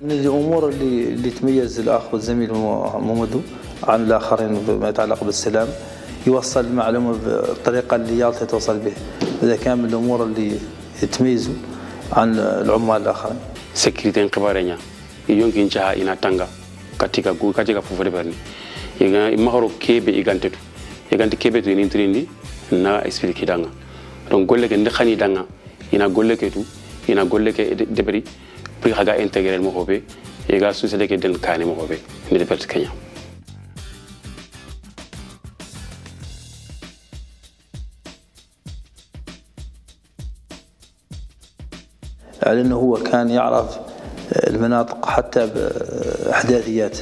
من الأمور اللي تميز الأخ والزميل مامادو عن الآخرين بما يتعلق بالسلام، يوصل المعلومة بالطريقة اللي يالته توصل به. إذا كان من الأمور اللي تميزه عن العمال الآخرين. Sécurité nkibarenya yonki nchaha inatanga katika fufure barni yega imahoro kebe igante kebe to intrindi na explique danga donc golle ke ndkhani danga ina golle ke tu ina golle ke debri pour haga intégrer mo hobe yega société ke den kane mo hobe ni de perte Kenya. على أنه هو كان يعرف المناطق حتى بأحداثيات،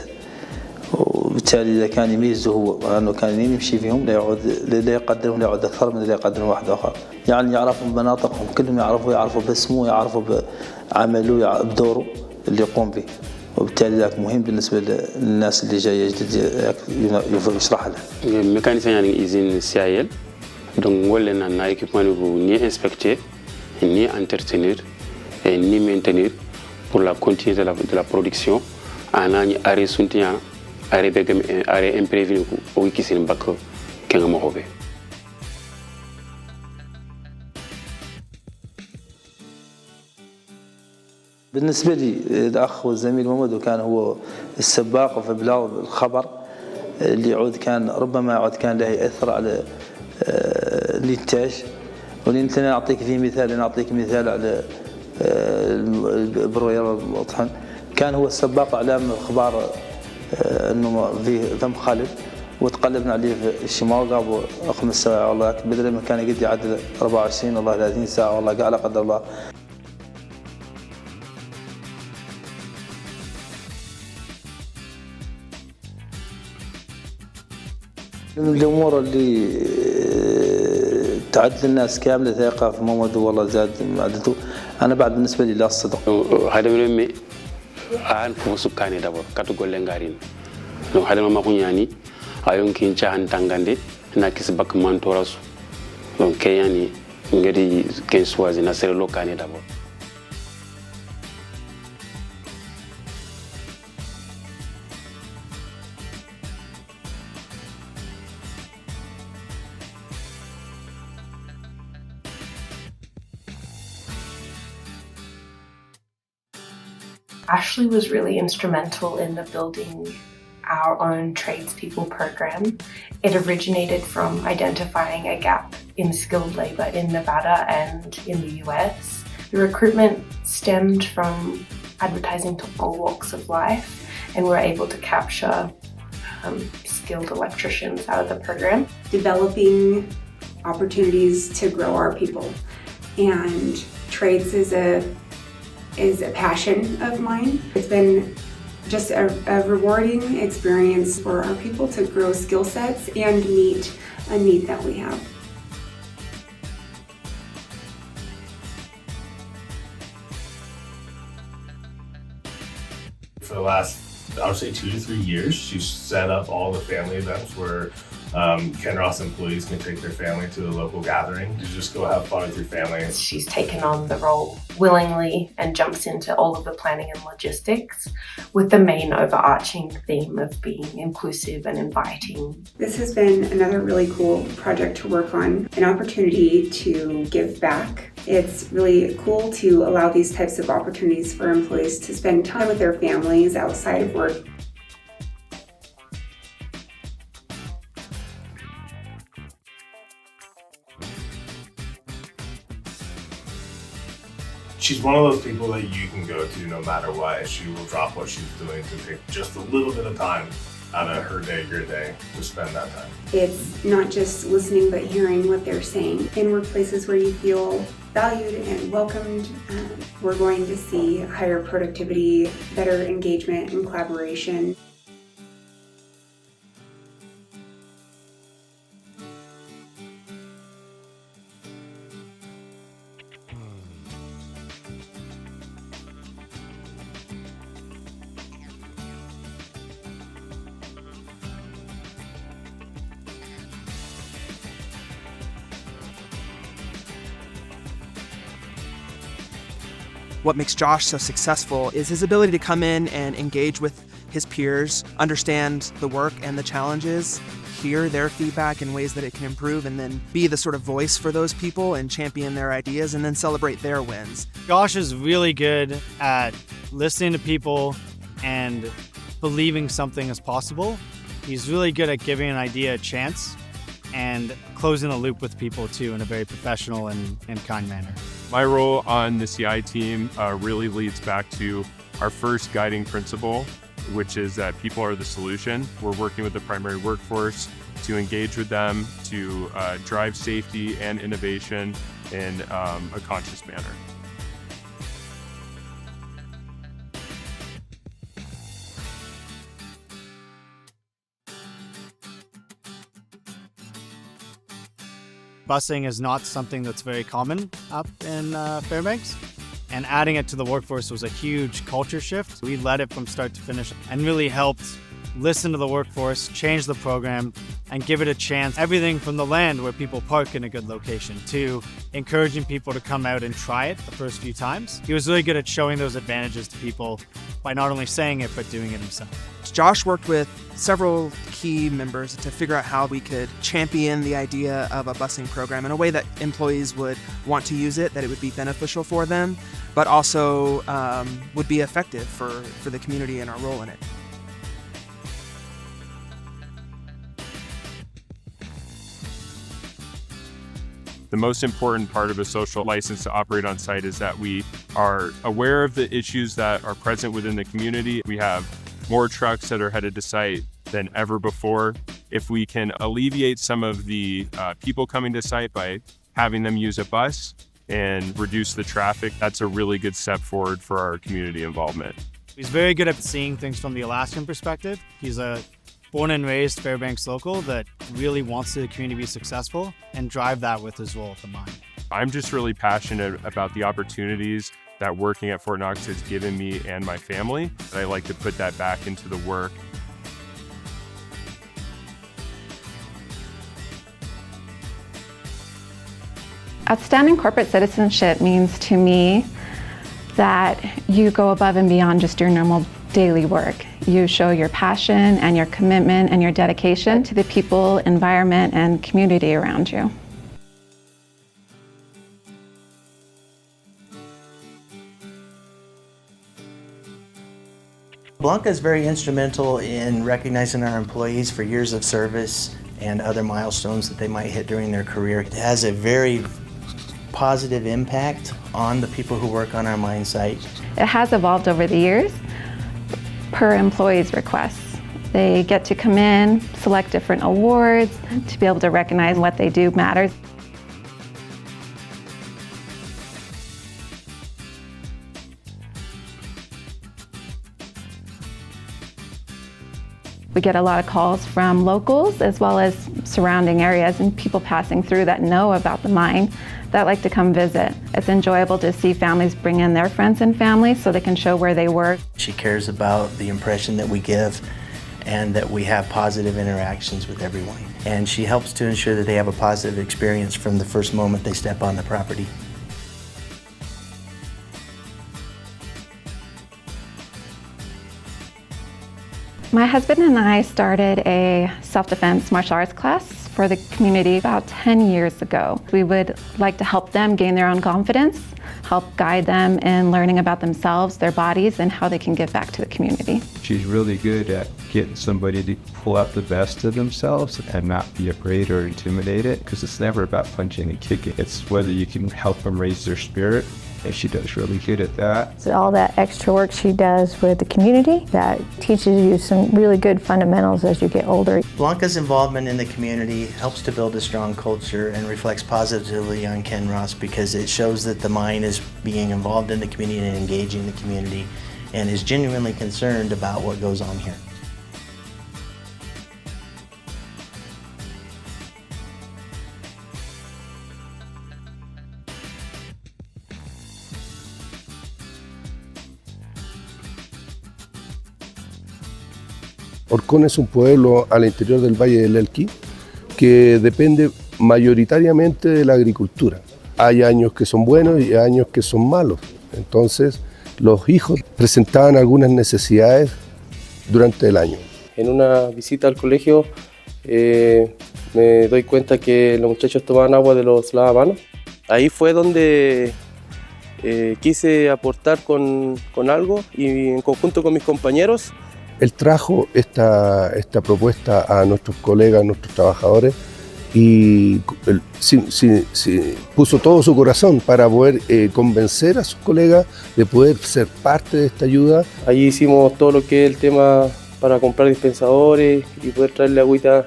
وبالتالي إذا كان يميزه هو أنه كان يمشي فيهم لا يقدرهم أكثر من اللي يقدرهم واحد آخر. يعني يعرفوا بمناطقهم كلهم، يعرفوا باسمه، يعرفوا بعمله، بدوره اللي يقوم به، وبالتالي ذاك مهم بالنسبة للناس اللي جاية جديد يشرح لها. ميكانيسيان يعني إذن سيايل donc ngolle na na équipement ni inspecter ni entretenir et ni maintenir pour la continuité de la production anani arrêt soutien arrêt imprévu ou qui c'est mbak kenga mo hobe. بالنسبة لي الأخ والزميل مامادو كان هو السباق في بلاغ الخبر اللي يعود كان ربما كان له أثر على الإنتاج. ولأن أعطيك مثال على البروير الطحن، كان هو السباق إعلام الأخبار أنه فيه ذم خالد، وتقلبنا عليه في الشمال قابل 5 ساعة والله، بدل ما كان يقدر يعدل 24 والله 30 ساعة والله قال لا قدر الله. من الأمور اللي تعد الناس كاملة ثقة في مامادو والله زاد معدته. أنا بعد بالنسبة لي لا الصدق. هذا من عن فوسكاني دابور كاتوغول لنغارين. لو هذا ما كون يعني أيون كينشا عن تانغاندي ناكيس باك مانتوراسو. لو كياني ngeri kenswazi na sere lokani d'abord. Ashley was really instrumental in the building our own tradespeople program. It originated from identifying a gap in skilled labour in Nevada and in the US. The recruitment stemmed from advertising to all walks of life, and we're able to capture skilled electricians out of the program. Developing opportunities to grow our people, and trades is a passion of mine. It's been just a rewarding experience for our people to grow skill sets and meet a need that we have. For the last, I would say 2 to 3 years, she's set up all the family events where Kinross employees can take their family to a local gathering to just go have fun with your family. She's taken on the role willingly and jumps into all of the planning and logistics with the main overarching theme of being inclusive and inviting. This has been another really cool project to work on, an opportunity to give back. It's really cool to allow these types of opportunities for employees to spend time with their families outside of work. She's one of those people that you can go to no matter what. She will drop what she's doing to take just a little bit of time out of her day, your day, to spend that time. It's not just listening, but hearing what they're saying. In workplaces where you feel valued and welcomed, we're going to see higher productivity, better engagement and collaboration. What makes Josh so successful is his ability to come in and engage with his peers, understand the work and the challenges, hear their feedback in ways that it can improve, and then be the sort of voice for those people and champion their ideas and then celebrate their wins. Josh is really good at listening to people and believing something is possible. He's really good at giving an idea a chance and closing the loop with people too in a very professional and kind manner. My role on the CI team really leads back to our first guiding principle, which is that people are the solution. We're working with the primary workforce to engage with them, to drive safety and innovation in a conscious manner. Busing is not something that's very common up in Fairbanks, and adding it to the workforce was a huge culture shift. We led it from start to finish and really helped listen to the workforce, change the program, and give it a chance. Everything from the land where people park in a good location to encouraging people to come out and try it the first few times. He was really good at showing those advantages to people by not only saying it, but doing it himself. Josh worked with several key members to figure out how we could champion the idea of a busing program in a way that employees would want to use it, that it would be beneficial for them, but also would be effective for the community and our role in it. The most important part of a social license to operate on site is that we are aware of the issues that are present within the community. We have more trucks that are headed to site than ever before. If we can alleviate some of the people coming to site by having them use a bus and reduce the traffic, that's a really good step forward for our community involvement. He's very good at seeing things from the Alaskan perspective. He's a born and raised Fairbanks local that really wants the community to be successful and drive that with his role at the mine. I'm just really passionate about the opportunities that working at Fort Knox has given me and my family. I like to put that back into the work. Outstanding corporate citizenship means to me that you go above and beyond just your normal daily work. You show your passion and your commitment and your dedication to the people, environment, and community around you. Blanca is very instrumental in recognizing our employees for years of service and other milestones that they might hit during their career. It has a very positive impact on the people who work on our mine site. It has evolved over the years per employee's requests. They get to come in, select different awards to be able to recognize what they do matters. We get a lot of calls from locals as well as surrounding areas and people passing through that know about the mine that like to come visit. It's enjoyable to see families bring in their friends and family so they can show where they work. She cares about the impression that we give and that we have positive interactions with everyone. And she helps to ensure that they have a positive experience from the first moment they step on the property. My husband and I started a self-defense martial arts class for the community about 10 years ago. We would like to help them gain their own confidence, help guide them in learning about themselves, their bodies, and how they can give back to the community. She's really good at getting somebody to pull out the best of themselves and not be afraid or intimidated, because it's never about punching and kicking. It's whether you can help them raise their spirit. And she does really good at that. So all that extra work she does with the community, that teaches you some really good fundamentals as you get older. Blanca's involvement in the community helps to build a strong culture and reflects positively on Kinross because it shows that the mine is being involved in the community and engaging the community and is genuinely concerned about what goes on here. Orcón es un pueblo al interior del Valle del Elqui que depende mayoritariamente de la agricultura. Hay años que son buenos y años que son malos. Entonces, los hijos presentaban algunas necesidades durante el año. En una visita al colegio me doy cuenta que los muchachos tomaban agua de los lavamanos. Ahí fue donde quise aportar con algo y en conjunto con mis compañeros. Él trajo esta propuesta a nuestros colegas, a nuestros trabajadores, y puso todo su corazón para poder convencer a sus colegas de poder ser parte de esta ayuda. Allí hicimos todo lo que es el tema para comprar dispensadores y poder traerle agüita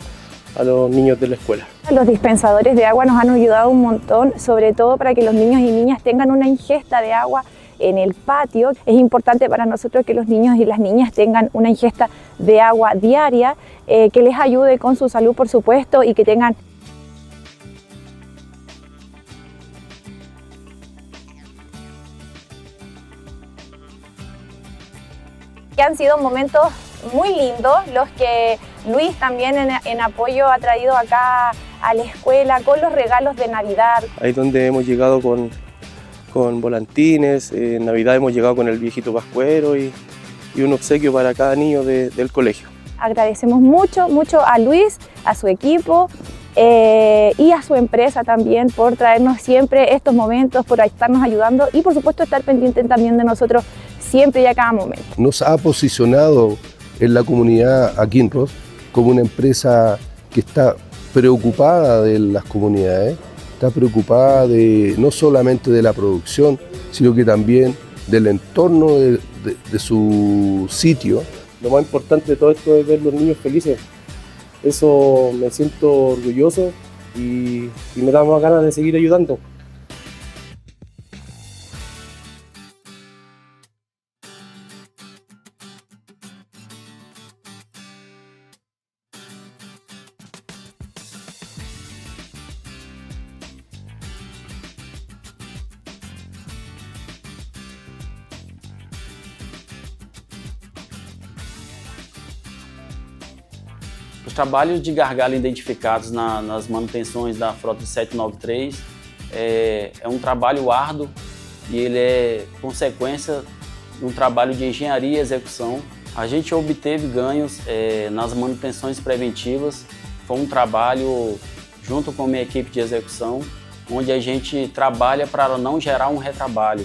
a los niños de la escuela. Los dispensadores de agua nos han ayudado un montón, sobre todo para que los niños y niñas tengan una ingesta de agua en el patio. Es importante para nosotros que los niños y las niñas tengan una ingesta de agua diaria que les ayude con su salud, por supuesto, y que tengan que han sido momentos muy lindos, los que Luis también en apoyo ha traído acá a la escuela con los regalos de Navidad. Ahí donde hemos llegado con volantines, en Navidad hemos llegado con el viejito pascuero y un obsequio para cada niño del colegio. Agradecemos mucho a Luis, a su equipo y a su empresa también por traernos siempre estos momentos, por estarnos ayudando y por supuesto estar pendientes también de nosotros siempre y a cada momento. Nos ha posicionado en la comunidad a Kinross como una empresa que está preocupada de las comunidades, está preocupada no solamente de la producción, sino que también del entorno de su sitio. Lo más importante de todo esto es ver los niños felices. Eso me siento orgulloso y me da más ganas de seguir ayudando. Os trabalhos de gargalo identificados nas manutenções da frota 793 é um trabalho árduo e ele é consequência de um trabalho de engenharia e execução. A gente obteve ganhos nas manutenções preventivas. Foi um trabalho junto com a minha equipe de execução, onde a gente trabalha para não gerar um retrabalho,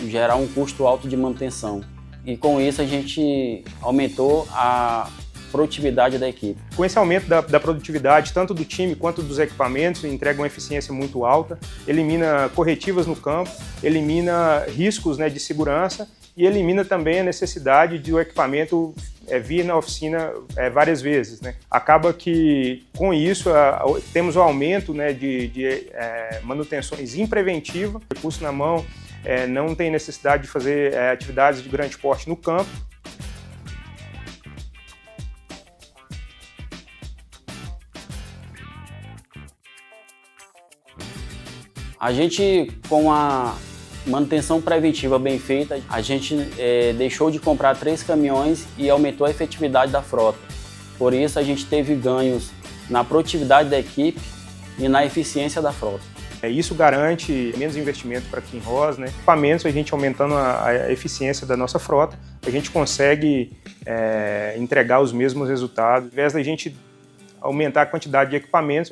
gerar um custo alto de manutenção. E com isso a gente aumentou a produtividade da equipe. Com esse aumento da produtividade, tanto do time quanto dos equipamentos, entrega uma eficiência muito alta, elimina corretivas no campo, elimina riscos, de segurança e elimina também a necessidade de o equipamento vir na oficina várias vezes. Acaba que, com isso, temos o aumento de manutenções em preventiva, recurso na mão, não tem necessidade de fazer atividades de grande porte no campo. A gente, com a manutenção preventiva bem feita, a gente deixou de comprar 3 caminhões e aumentou a efetividade da frota. Por isso, a gente teve ganhos na produtividade da equipe e na eficiência da frota. Isso garante menos investimento para Kinross, Equipamentos, a gente aumentando a eficiência da nossa frota, a gente consegue entregar os mesmos resultados. Ao invés da gente aumentar a quantidade de equipamentos,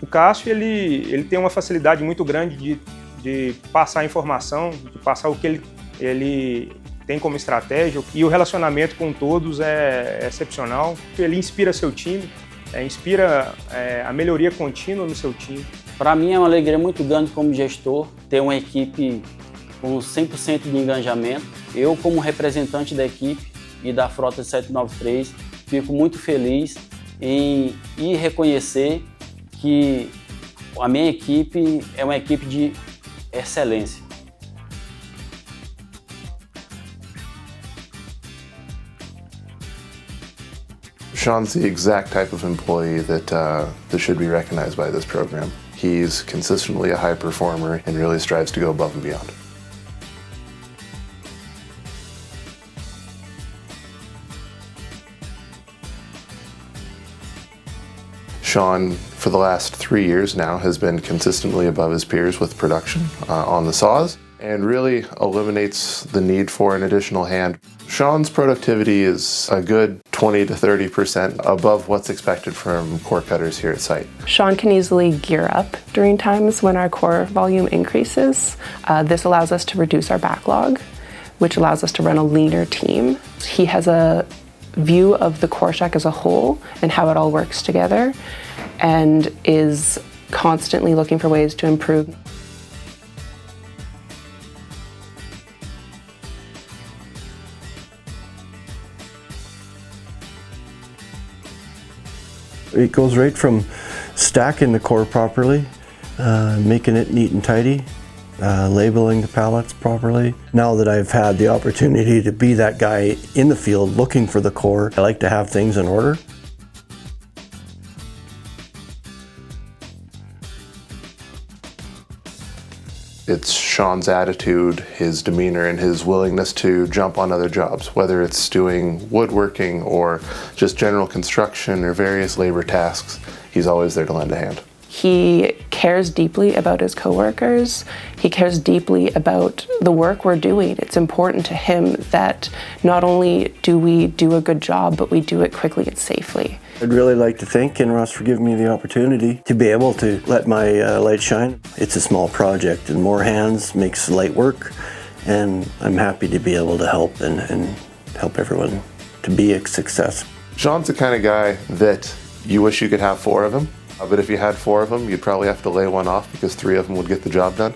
o Cássio ele tem uma facilidade muito grande de passar a informação, de passar o que ele tem como estratégia, e o relacionamento com todos é excepcional. Ele inspira seu time, inspira a melhoria contínua no seu time. Para mim é uma alegria muito grande como gestor ter uma equipe com 100% de engajamento. Eu, como representante da equipe e da frota 793, fico muito feliz em ir reconhecer que a minha equipe é uma equipe de excelência. Sean's the exact type of employee that should be recognized by this program. He's consistently a high performer and really strives to go above and beyond. Sean, for the last 3 years now, has been consistently above his peers with production on the saws and really eliminates the need for an additional hand. Sean's productivity is a good 20 to 30% above what's expected from core cutters here at site. Sean can easily gear up during times when our core volume increases. This allows us to reduce our backlog, which allows us to run a leaner team. He has a view of the core shack as a whole and how it all works together, and is constantly looking for ways to improve. It goes right from stacking the core properly, making it neat and tidy, labeling the pallets properly. Now that I've had the opportunity to be that guy in the field looking for the core, I like to have things in order. It's Sean's attitude, his demeanor, and his willingness to jump on other jobs, whether it's doing woodworking or just general construction or various labor tasks. He's always there to lend a hand. He cares deeply about his coworkers. He cares deeply about the work we're doing. It's important to him that not only do we do a good job, but we do it quickly and safely. I'd really like to thank Kinross for giving me the opportunity to be able to let my light shine. It's a small project, and more hands makes light work, and I'm happy to be able to help and help everyone to be a success. Sean's the kind of guy that you wish you could have 4 of him, but if you had 4 of them, you'd probably have to lay one off because 3 of them would get the job done.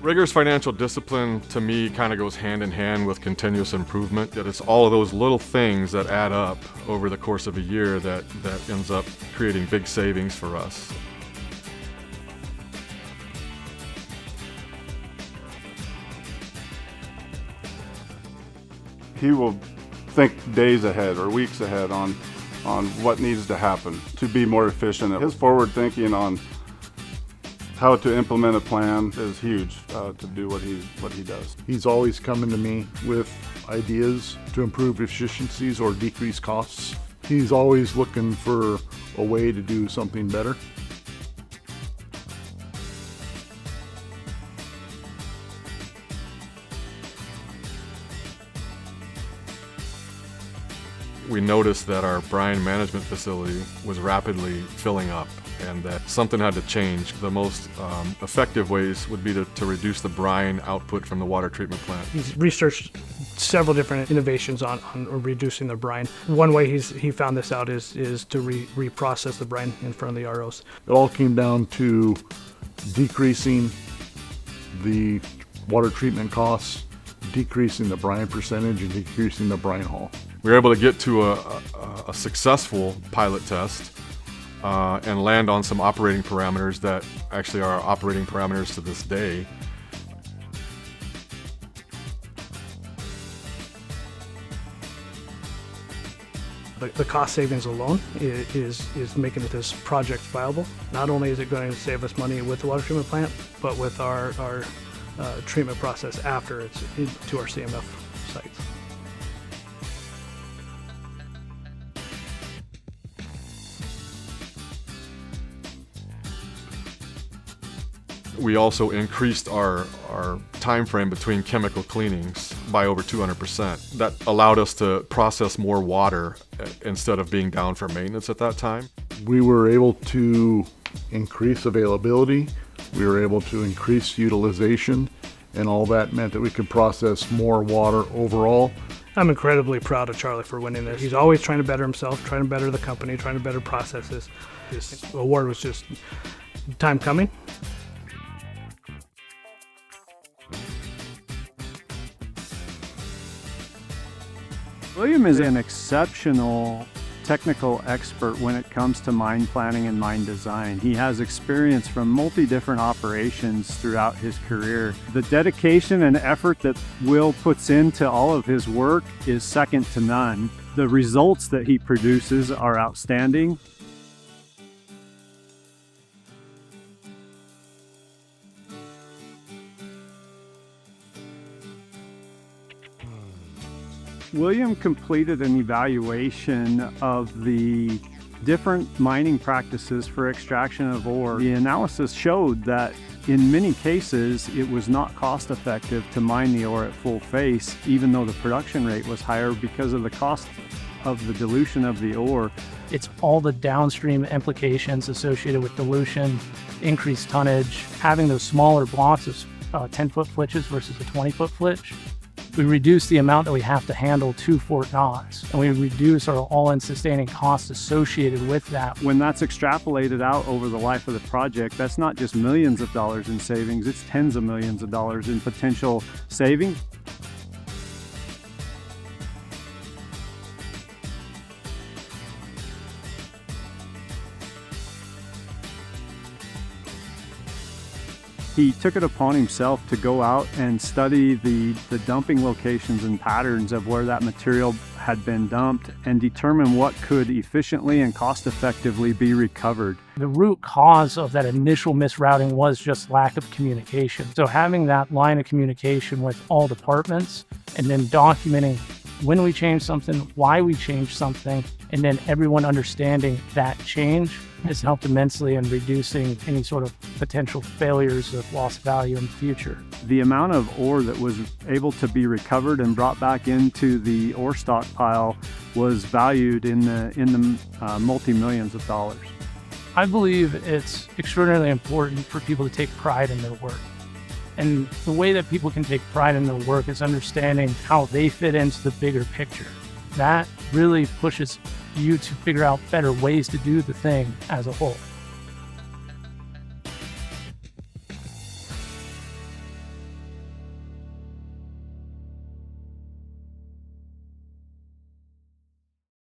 Rigorous financial discipline, to me, kind of goes hand in hand with continuous improvement. That it's all of those little things that add up over the course of a year that ends up creating big savings for us. He will think days ahead or weeks ahead on what needs to happen to be more efficient. His forward thinking on how to implement a plan is huge to do what he does. He's always coming to me with ideas to improve efficiencies or decrease costs. He's always looking for a way to do something better. We noticed that our brine management facility was rapidly filling up and that something had to change. The most effective ways would be to reduce the brine output from the water treatment plant. He's researched several different innovations on reducing the brine. One way he found this out is to reprocess the brine in front of the ROs. It all came down to decreasing the water treatment costs, decreasing the brine percentage, and decreasing the brine haul. We were able to get to a successful pilot test and land on some operating parameters that actually are operating parameters to this day. The cost savings alone is making this project viable. Not only is it going to save us money with the water treatment plant, but with our treatment process after it's into our CMF sites. We also increased our time frame between chemical cleanings by over 200%. That allowed us to process more water instead of being down for maintenance at that time. We were able to increase availability, we were able to increase utilization, and all that meant that we could process more water overall. I'm incredibly proud of Charlie for winning this. He's always trying to better himself, trying to better the company, trying to better processes. This award was just time coming. William is an exceptional technical expert when it comes to mine planning and mine design. He has experience from different operations throughout his career. The dedication and effort that Will puts into all of his work is second to none. The results that he produces are outstanding. William completed an evaluation of the different mining practices for extraction of ore. The analysis showed that in many cases, it was not cost effective to mine the ore at full face, even though the production rate was higher because of the cost of the dilution of the ore. It's all the downstream implications associated with dilution, increased tonnage, having those smaller blocks of 10-foot flitches versus a 20-foot flitch. We reduce the amount that we have to handle to Fort Knox, and we reduce our all-in sustaining costs associated with that. When that's extrapolated out over the life of the project, that's not just millions of dollars in savings, it's tens of millions of dollars in potential savings. He took it upon himself to go out and study the dumping locations and patterns of where that material had been dumped and determine what could efficiently and cost effectively be recovered. The root cause of that initial misrouting was just lack of communication. So having that line of communication with all departments and then documenting when we changed something, why we changed something, and then everyone understanding that change has helped immensely in reducing any sort of potential failures of lost value in the future. The amount of ore that was able to be recovered and brought back into the ore stockpile was valued in the multi-millions of dollars. I believe it's extraordinarily important for people to take pride in their work. And the way that people can take pride in their work is understanding how they fit into the bigger picture. That really pushes you to figure out better ways to do the thing as a whole.